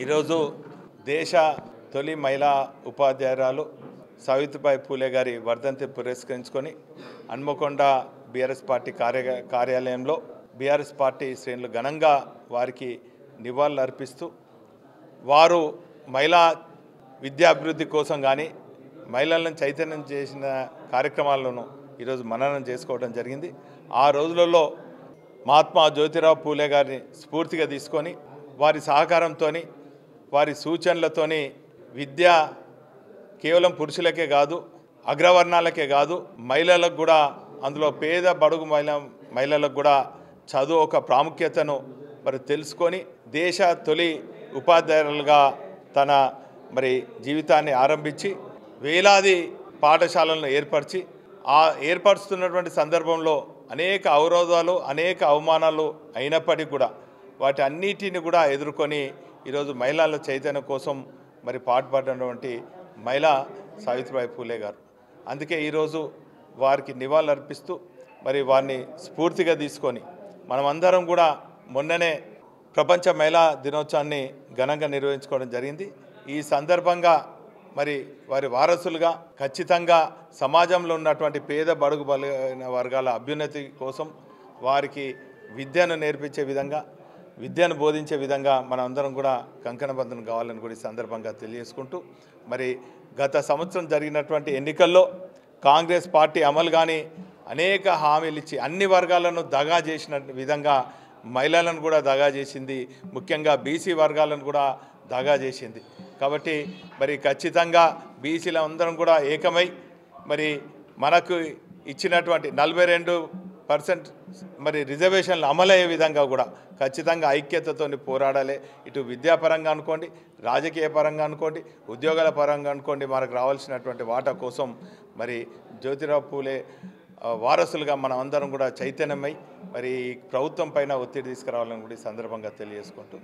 ఈరోజు దేశ తొలి మహిళా ఉపాధ్యాయురాలు సావిత్రిబాయి పూలే గారి వర్ధంతి పురస్కరించుకొని హన్మకొండ బీఆర్ఎస్ పార్టీ కార్యాలయంలో బీఆర్ఎస్ పార్టీ శ్రేణులు ఘనంగా వారికి నివాళులు అర్పిస్తూ వారు మహిళా విద్యాభివృద్ధి కోసం కానీ మహిళలను చైతన్యం చేసిన కార్యక్రమాలను ఈరోజు మననం చేసుకోవడం జరిగింది. ఆ రోజులలో మహాత్మా జ్యోతిరావు పూలే గారిని స్ఫూర్తిగా తీసుకొని వారి సహకారంతో వారి సూచనలతోని విద్య కేవలం పురుషులకే కాదు, అగ్రవర్ణాలకే కాదు, మహిళలకు కూడా, అందులో పేద బడుగు మహిళలకు కూడా చదువు ఒక ప్రాముఖ్యతను తెలుసుకొని దేశ తొలి ఉపాధ్యాయులుగా తన జీవితాన్ని ఆరంభించి వేలాది పాఠశాలలను ఏర్పరిచి ఏర్పరుస్తున్నటువంటి సందర్భంలో అనేక అవరోధాలు, అనేక అవమానాలు అయినప్పటికీ కూడా వాటి అన్నిటిని కూడా ఎదుర్కొని ఈరోజు మహిళల చైతన్యం కోసం పాటుపడినటువంటి మహిళ సావిత్రిబాయి పూలే గారు. అందుకే ఈరోజు వారికి నివాళులు అర్పిస్తూ వారిని స్ఫూర్తిగా తీసుకొని మనమందరం కూడా మొన్ననే ప్రపంచ మహిళా దినోత్సవాన్ని ఘనంగా నిర్వహించుకోవడం జరిగింది. ఈ సందర్భంగా వారి వారసులుగా ఖచ్చితంగా సమాజంలో ఉన్నటువంటి పేద బడుగు బలైన వర్గాల అభ్యున్నతి కోసం వారికి విద్యను నేర్పించే విధంగా, విద్యను బోధించే విధంగా మనమందరం కూడా కంకణబద్ధం కావాలని కూడా ఈ సందర్భంగా తెలియజేసుకుంటూ గత సంవత్సరం జరిగినటువంటి ఎన్నికల్లో కాంగ్రెస్ పార్టీ అమలు కానీ అనేక హామీలు ఇచ్చి అన్ని వర్గాలను దగా చేసిన విధంగా మహిళలను కూడా దగా చేసింది, ముఖ్యంగా బీసీ వర్గాలను కూడా దగా చేసింది. కాబట్టి ఖచ్చితంగా బీసీల అందరం కూడా ఏకమై మనకు ఇచ్చినటువంటి 42% రిజర్వేషన్లు అమలయ్యే విధంగా కూడా ఖచ్చితంగా ఐక్యతతో పోరాడాలి. ఇటు విద్యాపరంగా అనుకోండి, రాజకీయ పరంగా అనుకోండి, ఉద్యోగాల పరంగా అనుకోండి, మనకు రావాల్సినటువంటి వాటా కోసం జ్యోతిరావు పూలే వారసులుగా మనం అందరం కూడా చైతన్యమై ప్రభుత్వం పైన ఒత్తిడి తీసుకురావాలని కూడా ఈ సందర్భంగా తెలియజేసుకుంటూ